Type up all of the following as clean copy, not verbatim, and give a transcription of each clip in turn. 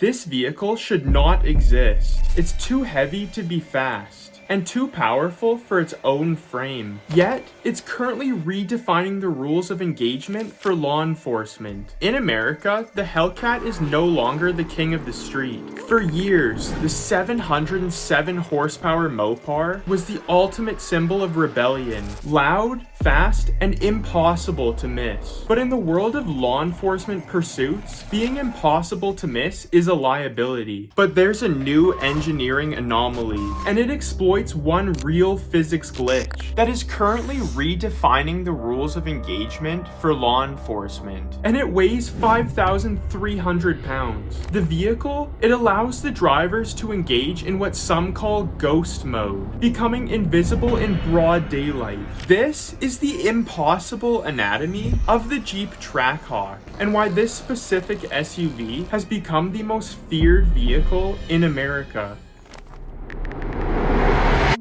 This vehicle should not exist. It's too heavy to be fast, and too powerful for its own frame. Yet, it's currently redefining the rules of engagement for law enforcement. In America, the Hellcat is no longer the king of the street. For years, the 707 horsepower Mopar was the ultimate symbol of rebellion. Loud, fast, and impossible to miss. But in the world of law enforcement pursuits, being impossible to miss is a liability. But there's a new engineering anomaly, and it exploits one real physics glitch that is currently redefining the rules of engagement for law enforcement. And it weighs 5,300 pounds. The vehicle, it allows the drivers to engage in what some call ghost mode, becoming invisible in broad daylight. This is the impossible anatomy of the Jeep Trackhawk, and why this specific SUV has become the most feared vehicle in America.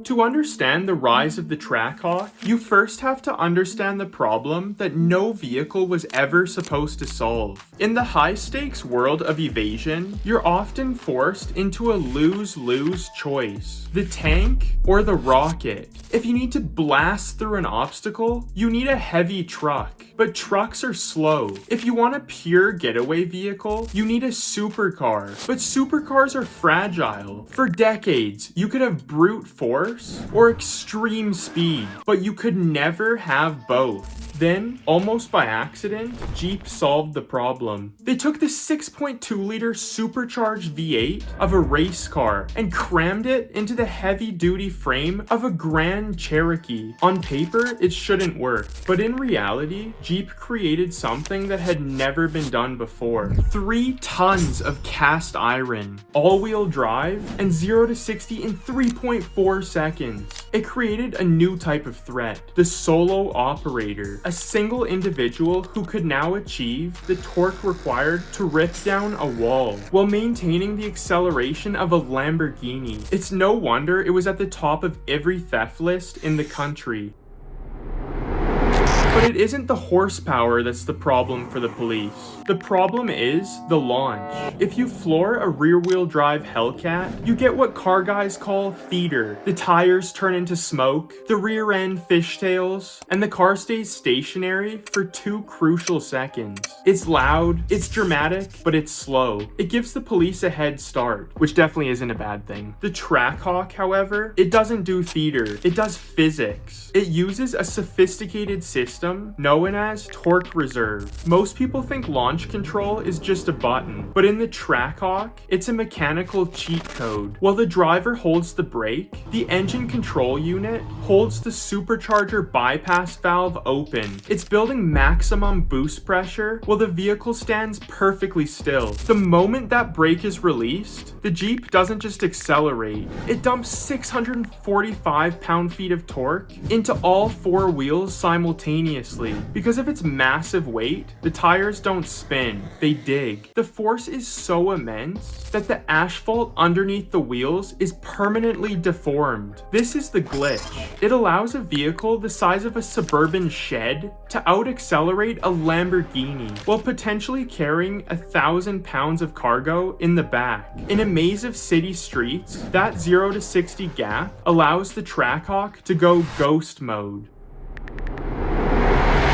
To understand the rise of the Trackhawk, you first have to understand the problem that no vehicle was ever supposed to solve. In the high-stakes world of evasion, you're often forced into a lose-lose choice: the tank or the rocket. If you need to blast through an obstacle, you need a heavy truck, but trucks are slow. If you want a pure getaway vehicle, you need a supercar, but supercars are fragile. For decades, you could have brute force or extreme speed, but you could never have both. Then, almost by accident, Jeep solved the problem. They took the 6.2-liter supercharged V8 of a race car and crammed it into the heavy-duty frame of a Grand Cherokee. On paper, it shouldn't work, but in reality, Jeep created something that had never been done before. 3 tons of cast iron, all-wheel drive, and 0 to 60 in 3.4 seconds. It created a new type of threat, the solo operator, a single individual who could now achieve the torque required to rip down a wall while maintaining the acceleration of a Lamborghini. It's no wonder it was at the top of every theft list in the country. But it isn't the horsepower that's the problem for the police. The problem is the launch. If you floor a rear-wheel drive Hellcat, you get what car guys call theater. The tires turn into smoke, the rear end fishtails, and the car stays stationary for 2 crucial seconds. It's loud, it's dramatic, but it's slow. It gives the police a head start, which definitely isn't a bad thing. The Trackhawk, however, it doesn't do theater, it does physics. It uses a sophisticated system known as torque reserve. Most people think launch control is just a button, but in the Trackhawk, it's a mechanical cheat code. While the driver holds the brake, the engine control unit holds the supercharger bypass valve open. It's building maximum boost pressure while the vehicle stands perfectly still. The moment that brake is released, the Jeep doesn't just accelerate, it dumps 645 pound-feet of torque into all 4 wheels simultaneously. Because of its massive weight, the tires don't spin, they dig. The force is so immense that the asphalt underneath the wheels is permanently deformed. This is the glitch. It allows a vehicle the size of a suburban shed to out-accelerate a Lamborghini while potentially carrying 1,000 pounds of cargo in the back. In a maze of city streets, that 0 to 60 gap allows the Trackhawk to go ghost mode.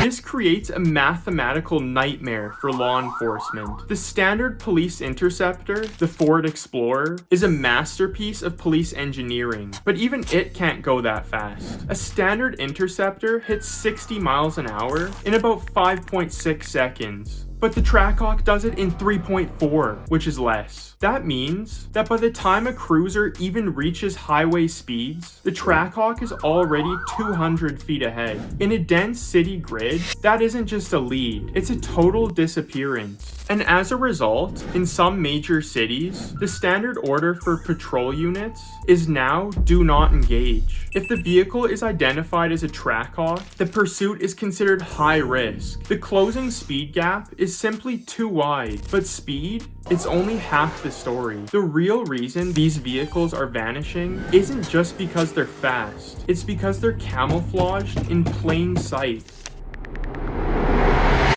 This creates a mathematical nightmare for law enforcement. The standard police interceptor, the Ford Explorer, is a masterpiece of police engineering, but even it can't go that fast. A standard interceptor hits 60 miles an hour in about 5.6 seconds. But the Trackhawk does it in 3.4, which is less. That means that by the time a cruiser even reaches highway speeds, the Trackhawk is already 200 feet ahead. In a dense city grid, that isn't just a lead, it's a total disappearance. And as a result, in some major cities, the standard order for patrol units is now do not engage. If the vehicle is identified as a Trackhawk, the pursuit is considered high risk. The closing speed gap is simply too wide, but speed, it's only half the story. The real reason these vehicles are vanishing isn't just because they're fast, it's because they're camouflaged in plain sight.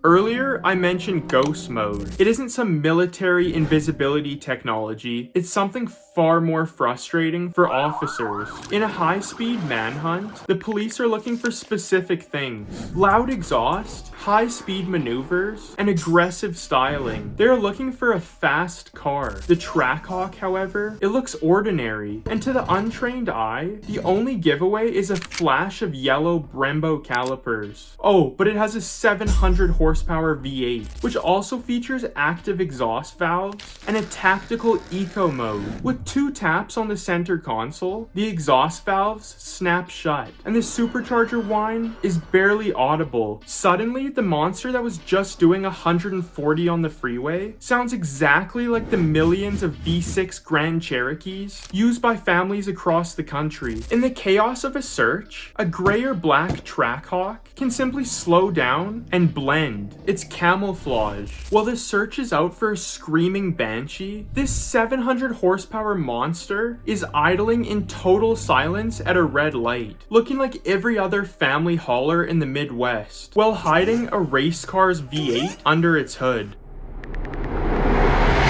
Earlier, I mentioned ghost mode. It isn't some military invisibility technology, it's something far more frustrating for officers. In a high-speed manhunt, the police are looking for specific things: loud exhaust, high-speed maneuvers, and aggressive styling. They're looking for a fast car. The Trackhawk, however, it looks ordinary, and to the untrained eye, the only giveaway is a flash of yellow Brembo calipers. Oh, but it has a 700 horsepower V8, which also features active exhaust valves and a tactical eco mode. With 2 taps on the center console, the exhaust valves snap shut, and the supercharger whine is barely audible. Suddenly, the monster that was just doing 140 on the freeway sounds exactly like the millions of V6 Grand Cherokees used by families across the country. In the chaos of a search, a gray or black Trackhawk can simply slow down and blend. It's camouflage. While the search is out for a screaming banshee, this 700 horsepower monster is idling in total silence at a red light, looking like every other family hauler in the Midwest, while hiding a race car's V8 under its hood.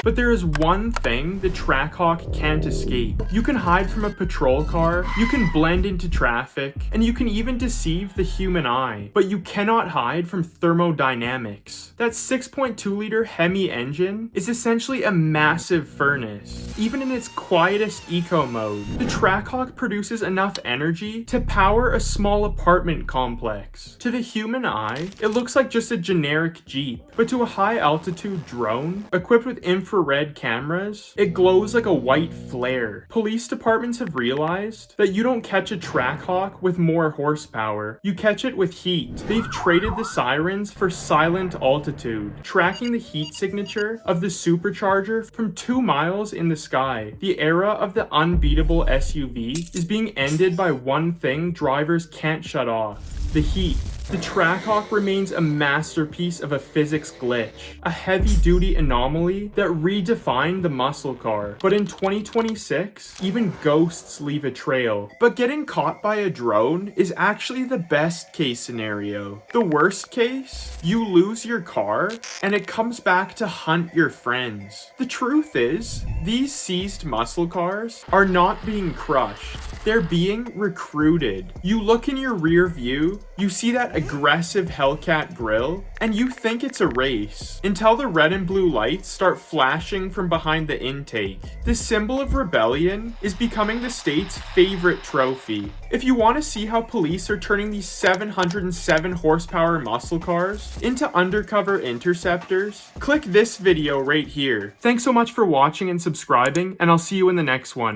But there is one thing the Trackhawk can't escape. You can hide from a patrol car, you can blend into traffic, and you can even deceive the human eye. But you cannot hide from thermodynamics. That 6.2 liter Hemi engine is essentially a massive furnace. Even in its quietest eco mode, the Trackhawk produces enough energy to power a small apartment complex. To the human eye, it looks like just a generic Jeep, but to a high altitude drone, equipped with infrared cameras, it glows like a white flare. Police departments have realized that you don't catch a Trackhawk with more horsepower, you catch it with heat. They've traded the sirens for silent altitude, tracking the heat signature of the supercharger from 2 miles in the sky. The era of the unbeatable SUV is being ended by one thing drivers can't shut off: the heat. The Trackhawk remains a masterpiece of a physics glitch, a heavy-duty anomaly that redefined the muscle car. But in 2026, even ghosts leave a trail. But getting caught by a drone is actually the best case scenario. The worst case? You lose your car, and it comes back to hunt your friends. The truth is, these seized muscle cars are not being crushed. They're being recruited. You look in your rear view, you see that aggressive Hellcat grille, and you think it's a race, until the red and blue lights start flashing from behind the intake. The symbol of rebellion is becoming the state's favorite trophy. If you want to see how police are turning these 707 horsepower muscle cars into undercover interceptors, click this video right here. Thanks so much for watching and subscribing, and I'll see you in the next one.